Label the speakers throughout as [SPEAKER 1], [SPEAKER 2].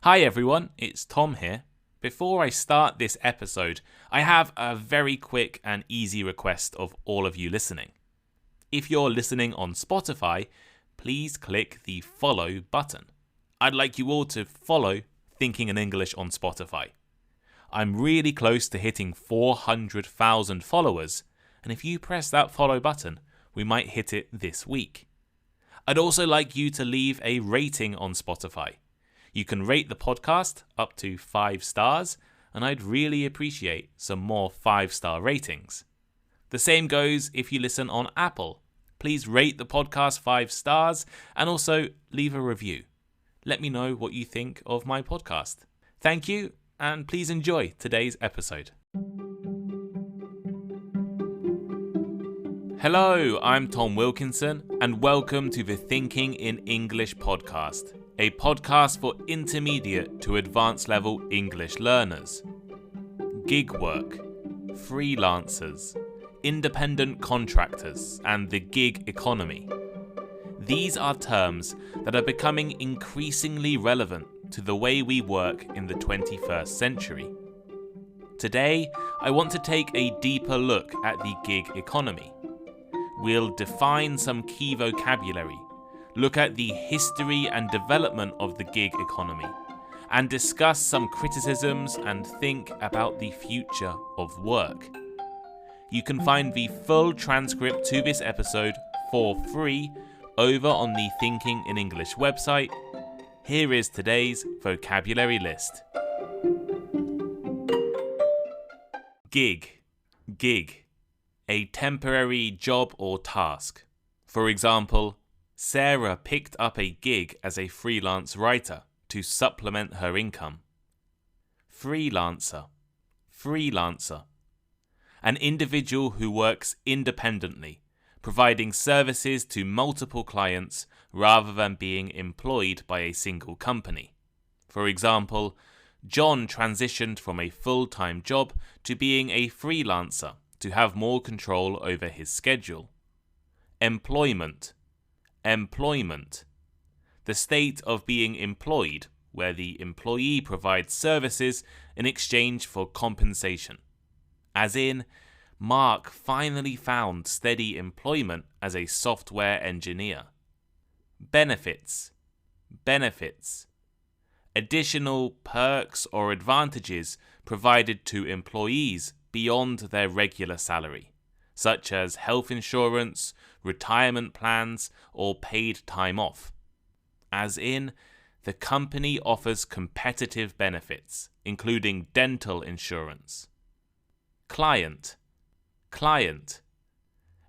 [SPEAKER 1] Hi everyone, it's Tom here. Before I start this episode, I have a very quick and easy request of all of you listening. If you're listening on Spotify, please click the follow button. I'd like you all to follow Thinking in English on Spotify. I'm really close to hitting 400,000 followers, and if you press that follow button, we might hit it this week. I'd also like you to leave a rating on Spotify. You can rate the podcast up to 5 stars, and I'd really appreciate some more 5-star ratings. The same goes if you listen on Apple. Please rate the podcast 5 stars and also leave a review. Let me know what you think of my podcast. Thank you, and please enjoy today's episode. Hello, I'm Tom Wilkinson, and welcome to the Thinking in English podcast, a podcast for intermediate to advanced level English learners. Gig work, freelancers, independent contractors, and the gig economy. These are terms that are becoming increasingly relevant to the way we work in the 21st century. Today, I want to take a deeper look at the gig economy. We'll define some key vocabulary, look at the history and development of the gig economy, and discuss some criticisms and think about the future of work. You can find the full transcript to this episode for free over on the Thinking in English website. Here is today's vocabulary list. Gig. A temporary job or task. For example, Sarah picked up a gig as a freelance writer to supplement her income. Freelancer. An individual who works independently, providing services to multiple clients rather than being employed by a single company. For example, John transitioned from a full-time job to being a freelancer to have more control over his schedule. Employment. The state of being employed, where the employee provides services in exchange for compensation. As in, Mark finally found steady employment as a software engineer. Benefits. Additional perks or advantages provided to employees beyond their regular salary, such as health insurance, retirement plans, or paid time off. As in, the company offers competitive benefits, including dental insurance. Client.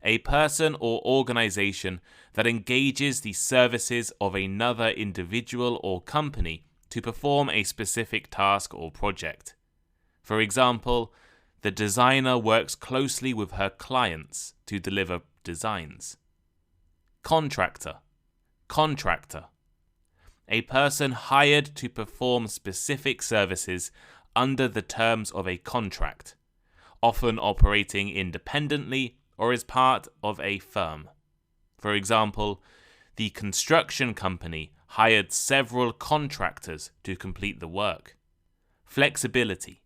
[SPEAKER 1] A person or organization that engages the services of another individual or company to perform a specific task or project. For example, the designer works closely with her clients to deliver designs. Contractor. A person hired to perform specific services under the terms of a contract, often operating independently or as part of a firm. For example, the construction company hired several contractors to complete the work. Flexibility.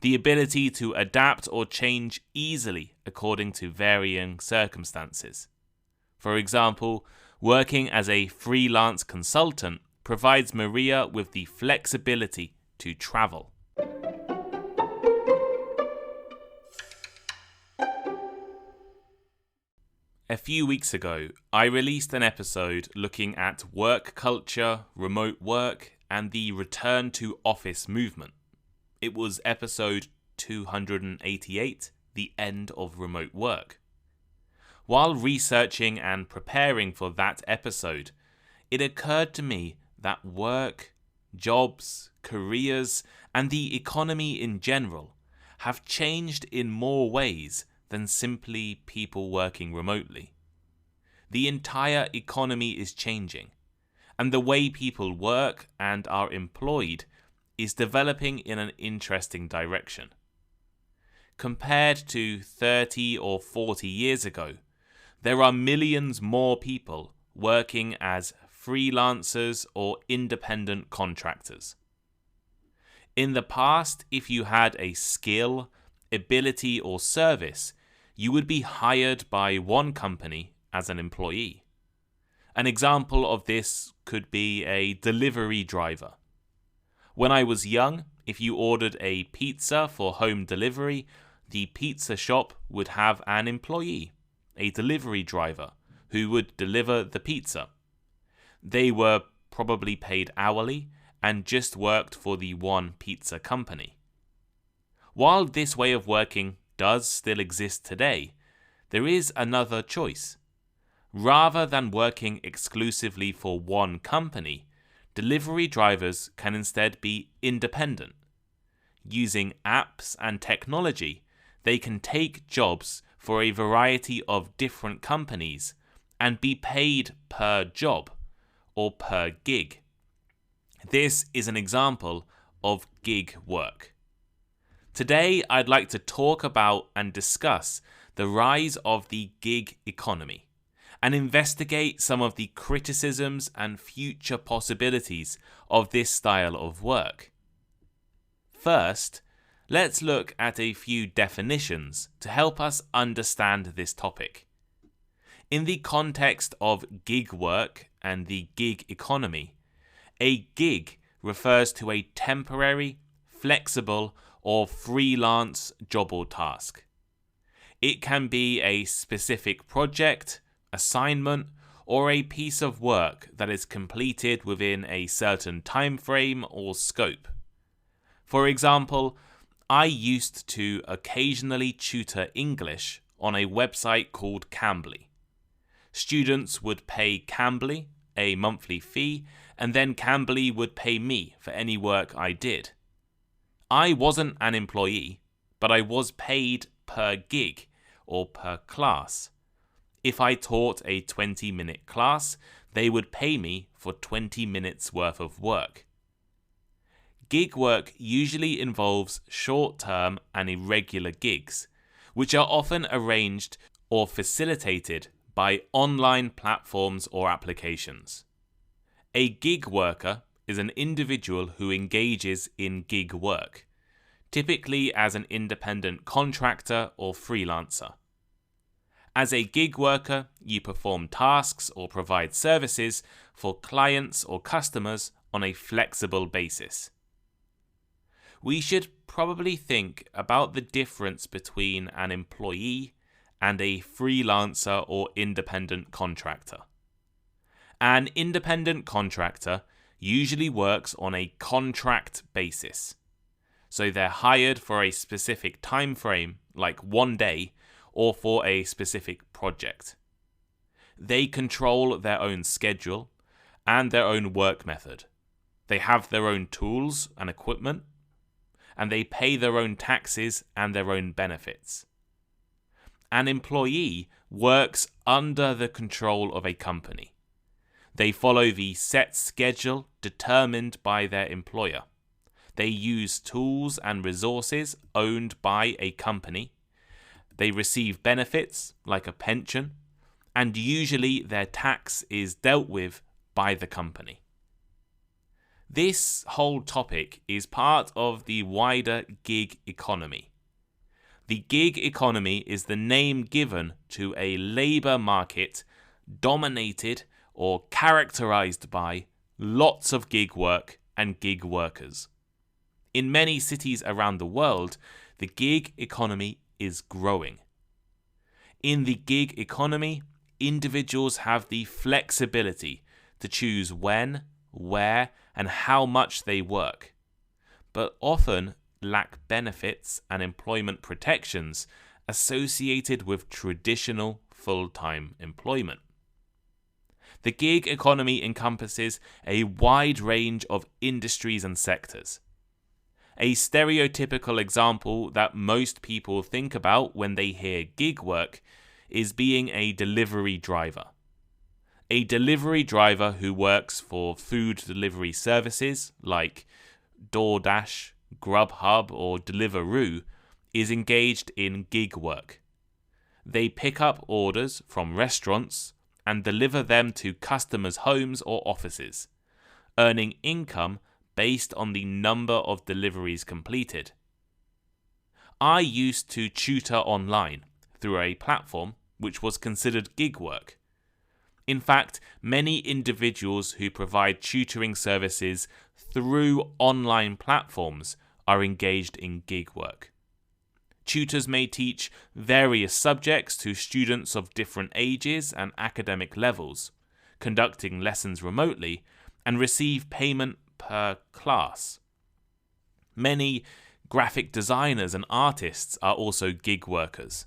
[SPEAKER 1] The ability to adapt or change easily according to varying circumstances. For example, working as a freelance consultant provides Maria with the flexibility to travel. A few weeks ago, I released an episode looking at work culture, remote work, and the return to office movement. It was episode 288, The End of Remote Work. While researching and preparing for that episode, it occurred to me that work, jobs, careers, and the economy in general have changed in more ways than simply people working remotely. The entire economy is changing, and the way people work and are employed is developing in an interesting direction. Compared to 30 or 40 years ago, there are millions more people working as freelancers or independent contractors. In the past, if you had a skill, ability, or service, you would be hired by one company as an employee. An example of this could be a delivery driver. When I was young, if you ordered a pizza for home delivery, the pizza shop would have an employee, a delivery driver, who would deliver the pizza. They were probably paid hourly and just worked for the one pizza company. While this way of working does still exist today, there is another choice. Rather than working exclusively for one company, delivery drivers can instead be independent. Using apps and technology, they can take jobs for a variety of different companies and be paid per job or per gig. This is an example of gig work. Today, I'd like to talk about and discuss the rise of the gig economy and investigate some of the criticisms and future possibilities of this style of work. First, let's look at a few definitions to help us understand this topic. In the context of gig work and the gig economy, a gig refers to a temporary, flexible, or freelance job or task. It can be a specific project, assignment, or a piece of work that is completed within a certain time frame or scope. For example, I used to occasionally tutor English on a website called Cambly. Students would pay Cambly a monthly fee, and then Cambly would pay me for any work I did. I wasn't an employee, but I was paid per gig or per class. If I taught a 20-minute class, they would pay me for 20 minutes worth of work. Gig work usually involves short-term and irregular gigs, which are often arranged or facilitated by online platforms or applications. A gig worker is an individual who engages in gig work, typically as an independent contractor or freelancer. As a gig worker, you perform tasks or provide services for clients or customers on a flexible basis. We should probably think about the difference between an employee and a freelancer or independent contractor. An independent contractor usually works on a contract basis. So they're hired for a specific time frame, like one day, or for a specific project. They control their own schedule and their own work method. They have their own tools and equipment, and they pay their own taxes and their own benefits. An employee works under the control of a company. They follow the set schedule determined by their employer. They use tools and resources owned by a company. They receive benefits like a pension, and usually their tax is dealt with by the company. This whole topic is part of the wider gig economy. The gig economy is the name given to a labour market dominated or characterized by lots of gig work and gig workers. In many cities around the world, the gig economy is growing. In the gig economy, individuals have the flexibility to choose when, where, and how much they work, but often lack benefits and employment protections associated with traditional full-time employment. The gig economy encompasses a wide range of industries and sectors. A stereotypical example that most people think about when they hear gig work is being a delivery driver. A delivery driver who works for food delivery services like DoorDash, Grubhub, or Deliveroo is engaged in gig work. They pick up orders from restaurants and deliver them to customers' homes or offices, earning income based on the number of deliveries completed. I used to tutor online through a platform which was considered gig work. In fact, many individuals who provide tutoring services through online platforms are engaged in gig work. Tutors may teach various subjects to students of different ages and academic levels, conducting lessons remotely, and receive payment per class. Many graphic designers and artists are also gig workers.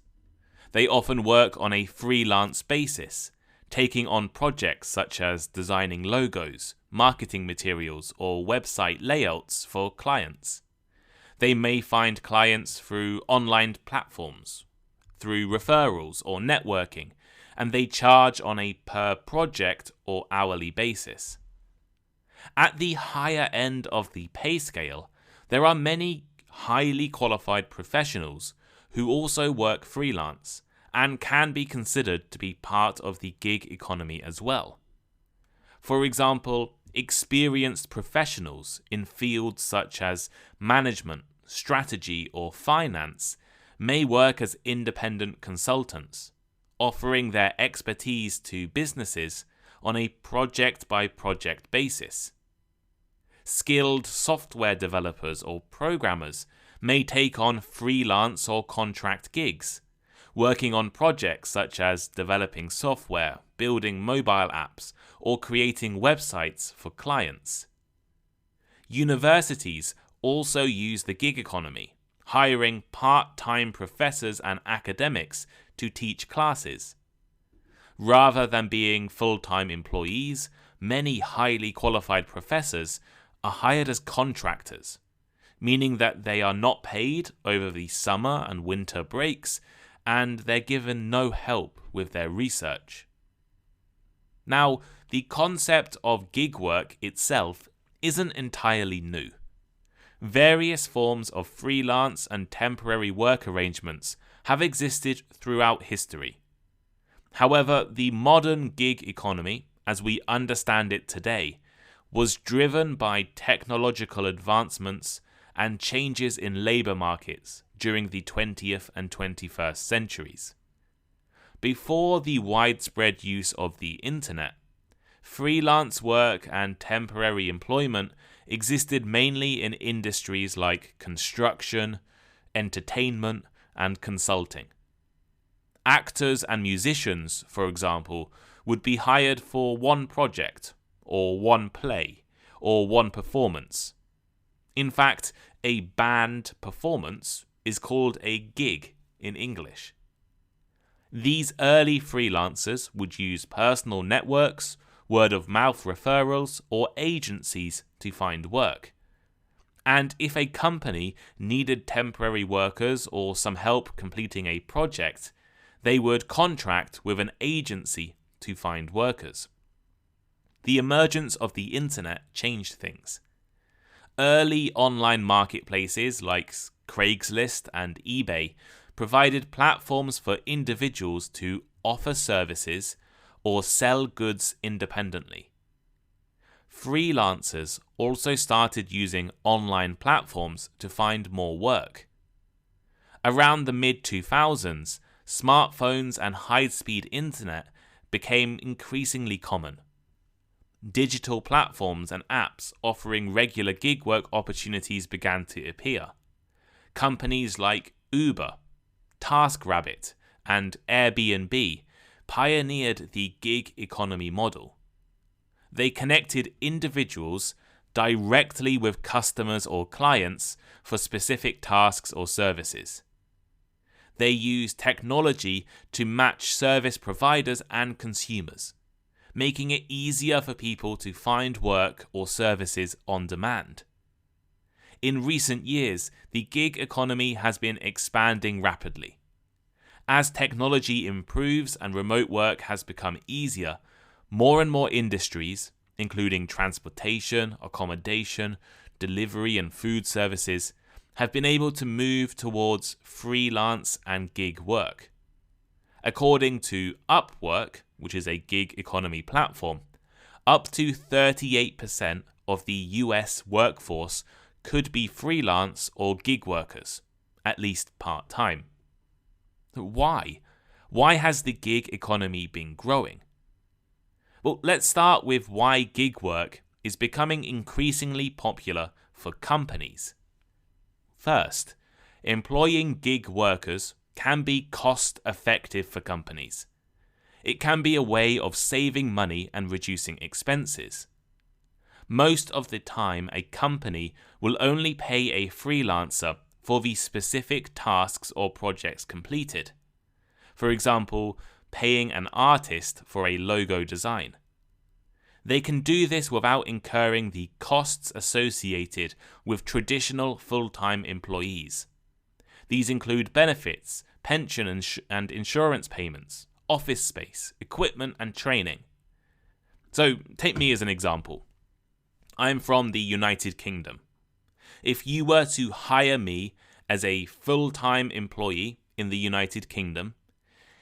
[SPEAKER 1] They often work on a freelance basis, taking on projects such as designing logos, marketing materials, or website layouts for clients. They may find clients through online platforms, through referrals or networking, and they charge on a per project or hourly basis. At the higher end of the pay scale, there are many highly qualified professionals who also work freelance and can be considered to be part of the gig economy as well. For example, experienced professionals in fields such as management, strategy, or finance may work as independent consultants, offering their expertise to businesses on a project-by-project basis. Skilled software developers or programmers may take on freelance or contract gigs, working on projects such as developing software, building mobile apps, or creating websites for clients. Universities also use the gig economy, hiring part-time professors and academics to teach classes. Rather than being full-time employees, many highly qualified professors are hired as contractors, meaning that they are not paid over the summer and winter breaks, and they're given no help with their research. Now, the concept of gig work itself isn't entirely new. Various forms of freelance and temporary work arrangements have existed throughout history. However, the modern gig economy, as we understand it today, was driven by technological advancements and changes in labour markets during the 20th and 21st centuries. Before the widespread use of the internet, freelance work and temporary employment existed mainly in industries like construction, entertainment, and consulting. Actors and musicians, for example, would be hired for one project, or one play, or one performance. In fact, a band performance is called a gig in English. These early freelancers would use personal networks, word-of-mouth referrals, or agencies to find work. And if a company needed temporary workers or some help completing a project, they would contract with an agency to find workers. The emergence of the internet changed things. Early online marketplaces like Craigslist and eBay provided platforms for individuals to offer services or sell goods independently. Freelancers also started using online platforms to find more work. Around the mid-2000s, smartphones and high-speed internet became increasingly common. Digital platforms and apps offering regular gig work opportunities began to appear. Companies like Uber, TaskRabbit, and Airbnb pioneered the gig economy model. They connected individuals directly with customers or clients for specific tasks or services. They used technology to match service providers and consumers, making it easier for people to find work or services on demand. In recent years, the gig economy has been expanding rapidly. As technology improves and remote work has become easier, more and more industries, including transportation, accommodation, delivery, and food services, have been able to move towards freelance and gig work. According to Upwork, which is a gig economy platform, up to 38% of the US workforce could be freelance or gig workers, at least part-time. Why? Why has the gig economy been growing? Well, let's start with why gig work is becoming increasingly popular for companies. First, employing gig workers can be cost-effective for companies. It can be a way of saving money and reducing expenses. Most of the time, a company will only pay a freelancer for the specific tasks or projects completed. For example, paying an artist for a logo design. They can do this without incurring the costs associated with traditional full-time employees. These include benefits, pension and insurance payments, office space, equipment and training. So, take me as an example. I'm from the United Kingdom. If you were to hire me as a full-time employee in the United Kingdom,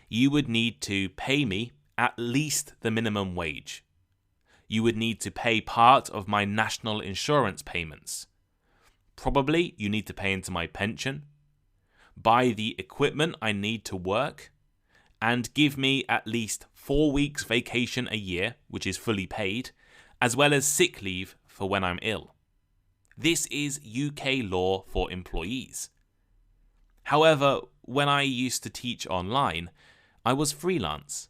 [SPEAKER 1] you would need to pay me at least the minimum wage. You would need to pay part of my national insurance payments. Probably you need to pay into my pension, buy the equipment I need to work, and give me at least 4 weeks vacation a year, which is fully paid, as well as sick leave for when I'm ill. This is UK law for employees. However, when I used to teach online, I was freelance.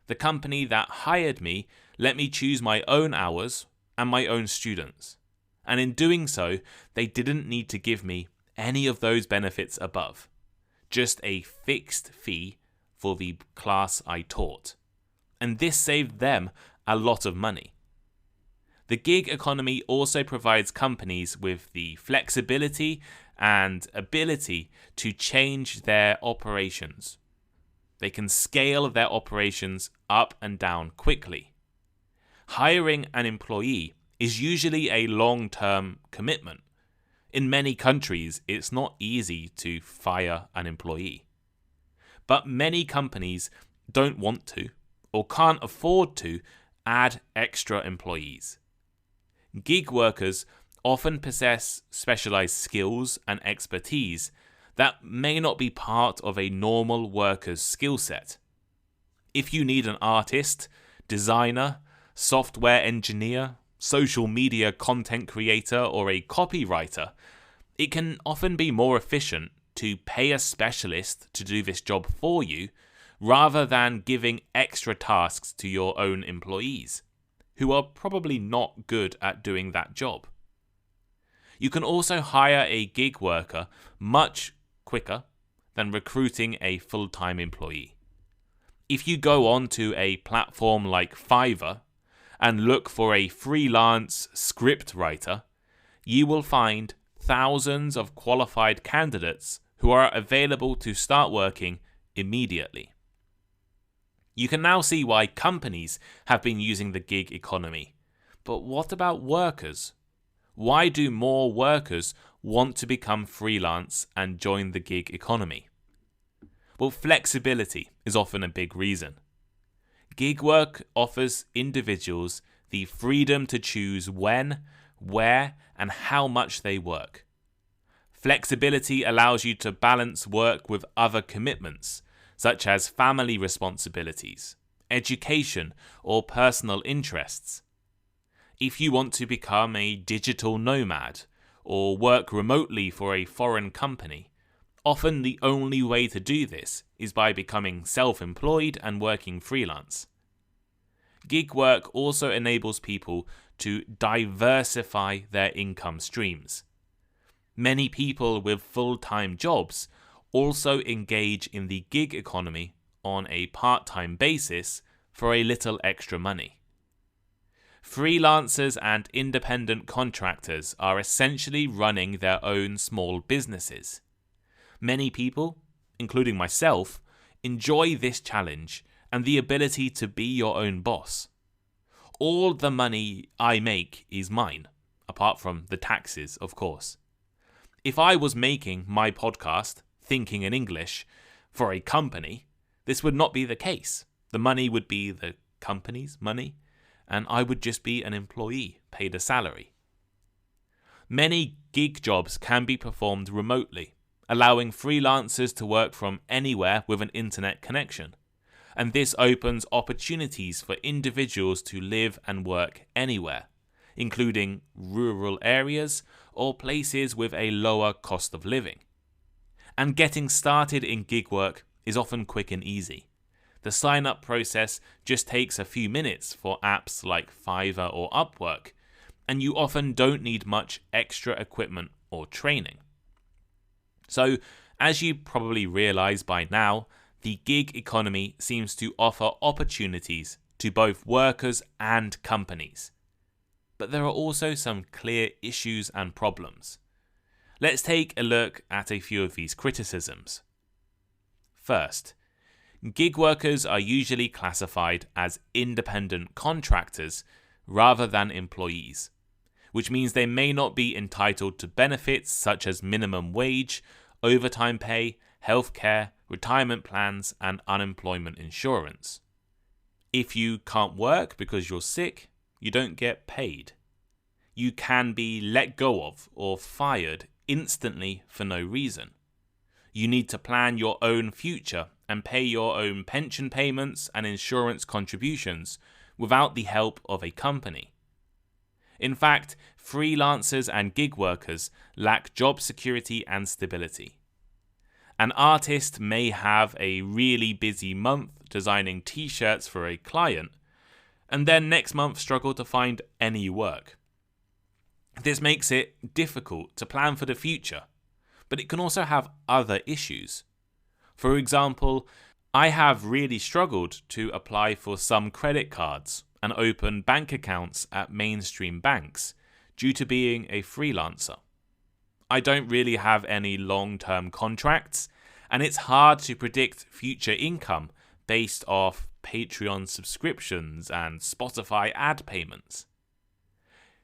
[SPEAKER 1] The company that hired me let me choose my own hours and my own students. And in doing so, they didn't need to give me any of those benefits above. Just a fixed fee for the class I taught. And this saved them a lot of money. The gig economy also provides companies with the flexibility and ability to change their operations. They can scale their operations up and down quickly. Hiring an employee is usually a long-term commitment. In many countries, it's not easy to fire an employee. But many companies don't want to or can't afford to add extra employees. Gig workers often possess specialized skills and expertise that may not be part of a normal worker's skill set. If you need an artist, designer, software engineer, social media content creator, or a copywriter, it can often be more efficient to pay a specialist to do this job for you rather than giving extra tasks to your own employees, who are probably not good at doing that job. You can also hire a gig worker much quicker than recruiting a full-time employee. If you go onto a platform like Fiverr and look for a freelance script writer, you will find thousands of qualified candidates who are available to start working immediately. You can now see why companies have been using the gig economy. But what about workers? Why do more workers want to become freelance and join the gig economy? Well, flexibility is often a big reason. Gig work offers individuals the freedom to choose when, where, and how much they work. Flexibility allows you to balance work with other commitments, such as family responsibilities, education, or personal interests. If you want to become a digital nomad or work remotely for a foreign company, often the only way to do this is by becoming self-employed and working freelance. Gig work also enables people to diversify their income streams. Many people with full-time jobs also engage in the gig economy on a part-time basis for a little extra money. Freelancers and independent contractors are essentially running their own small businesses. Many people, including myself, enjoy this challenge and the ability to be your own boss. All the money I make is mine, apart from the taxes, of course. If I was making my podcast, Thinking in English, for a company, this would not be the case. The money would be the company's money, and I would just be an employee paid a salary. Many gig jobs can be performed remotely, allowing freelancers to work from anywhere with an internet connection. And this opens opportunities for individuals to live and work anywhere, including rural areas or places with a lower cost of living. And getting started in gig work is often quick and easy. The sign-up process just takes a few minutes for apps like Fiverr or Upwork, and you often don't need much extra equipment or training. So, as you probably realize by now, the gig economy seems to offer opportunities to both workers and companies. But there are also some clear issues and problems. Let's take a look at a few of these criticisms. First, gig workers are usually classified as independent contractors rather than employees, which means they may not be entitled to benefits such as minimum wage, overtime pay, healthcare, retirement plans, and unemployment insurance. If you can't work because you're sick, you don't get paid. You can be let go of or fired instantly for no reason. You need to plan your own future and pay your own pension payments and insurance contributions without the help of a company. In fact, freelancers and gig workers lack job security and stability. An artist may have a really busy month designing t-shirts for a client, and then next month struggle to find any work. This makes it difficult to plan for the future, but it can also have other issues. For example, I have really struggled to apply for some credit cards and open bank accounts at mainstream banks due to being a freelancer. I don't really have any long-term contracts, and it's hard to predict future income based off Patreon subscriptions and Spotify ad payments.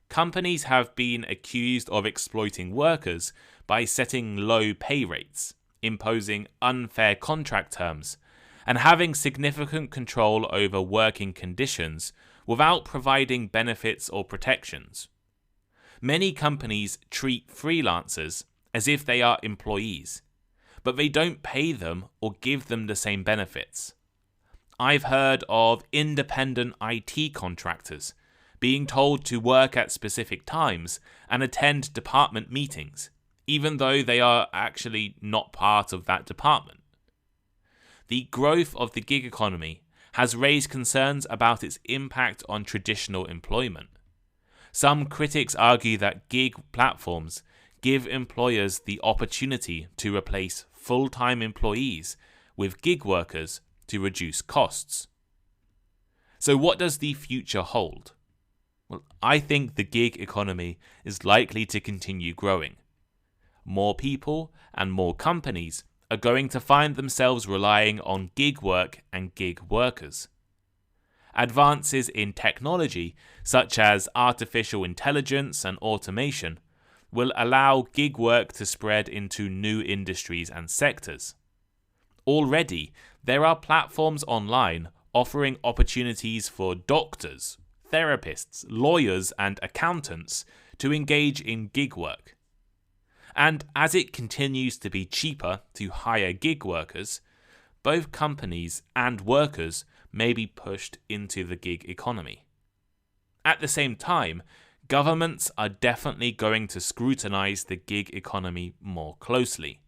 [SPEAKER 1] Companies have been accused of exploiting workers by setting low pay rates, imposing unfair contract terms, and having significant control over working conditions without providing benefits or protections. Many companies treat freelancers as if they are employees, but they don't pay them or give them the same benefits. I've heard of independent IT contractors being told to work at specific times and attend department meetings, even though they are actually not part of that department. The growth of the gig economy has raised concerns about its impact on traditional employment. Some critics argue that gig platforms give employers the opportunity to replace full-time employees with gig workers to reduce costs. So what does the future hold? Well, I think the gig economy is likely to continue growing. More people and more companies are going to find themselves relying on gig work and gig workers. Advances in technology, such as artificial intelligence and automation, will allow gig work to spread into new industries and sectors. Already, there are platforms online offering opportunities for doctors, therapists, lawyers, and accountants to engage in gig work. And as it continues to be cheaper to hire gig workers, both companies and workers may be pushed into the gig economy. At the same time, governments are definitely going to scrutinize the gig economy more closely.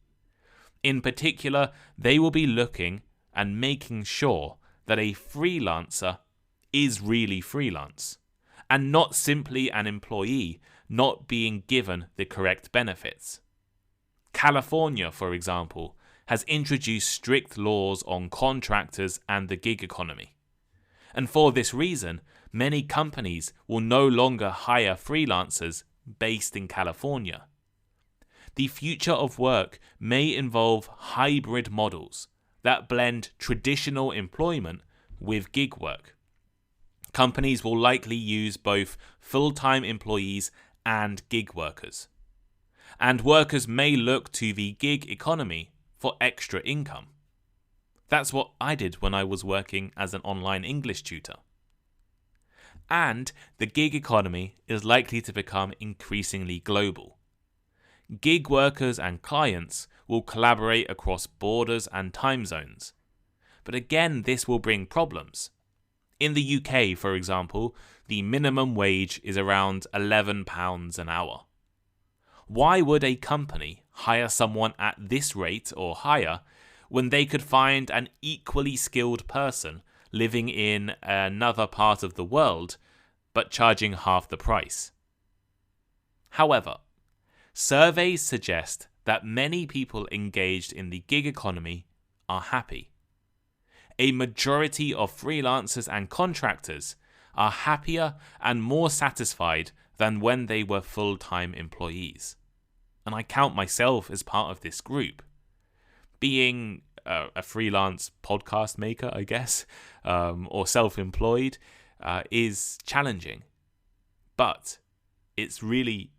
[SPEAKER 1] In particular, they will be looking and making sure that a freelancer is really freelance, and not simply an employee not being given the correct benefits. California, for example, has introduced strict laws on contractors and the gig economy. And for this reason, many companies will no longer hire freelancers based in California. The future of work may involve hybrid models that blend traditional employment with gig work. Companies will likely use both full-time employees and gig workers. And workers may look to the gig economy for extra income. That's what I did when I was working as an online English tutor. And the gig economy is likely to become increasingly global. Gig workers and clients will collaborate across borders and time zones. But again, this will bring problems. In the UK, for example, the minimum wage is around £11 an hour. Why would a company hire someone at this rate or higher when they could find an equally skilled person living in another part of the world but charging half the price? However, surveys suggest that many people engaged in the gig economy are happy. A majority of freelancers and contractors are happier and more satisfied than when they were full-time employees. And I count myself as part of this group. Being a freelance podcast maker, I guess, or self-employed, is challenging. But it's really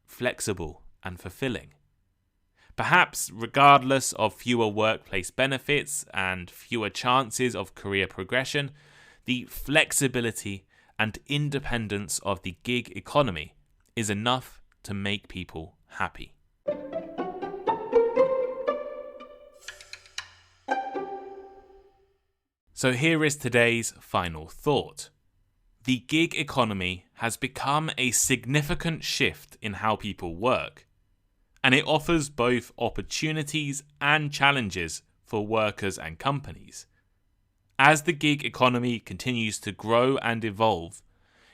[SPEAKER 1] flexible and fulfilling. Perhaps regardless of fewer workplace benefits and fewer chances of career progression, the flexibility and independence of the gig economy is enough to make people happy. So here is today's final thought. The gig economy has become a significant shift in how people work, and it offers both opportunities and challenges for workers and companies. As the gig economy continues to grow and evolve,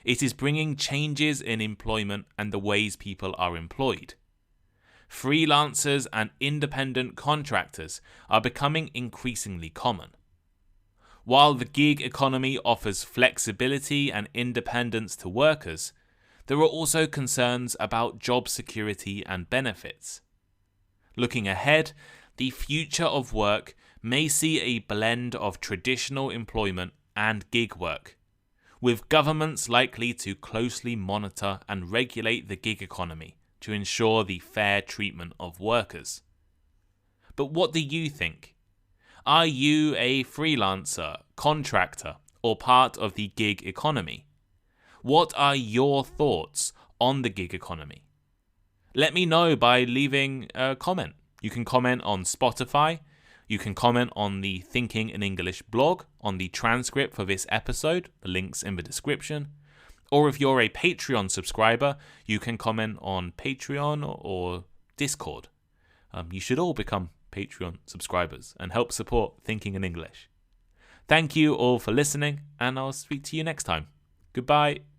[SPEAKER 1] it is bringing changes in employment and the ways people are employed. Freelancers and independent contractors are becoming increasingly common. While the gig economy offers flexibility and independence to workers, there are also concerns about job security and benefits. Looking ahead, the future of work may see a blend of traditional employment and gig work, with governments likely to closely monitor and regulate the gig economy to ensure the fair treatment of workers. But what do you think? Are you a freelancer, contractor, or part of the gig economy? What are your thoughts on the gig economy? Let me know by leaving a comment. You can comment on Spotify. You can comment on the Thinking in English blog, on the transcript for this episode. The link's in the description. Or if you're a Patreon subscriber, you can comment on Patreon or Discord. You should all become Patreon subscribers and help support Thinking in English. Thank you all for listening, and I'll speak to you next time. Goodbye.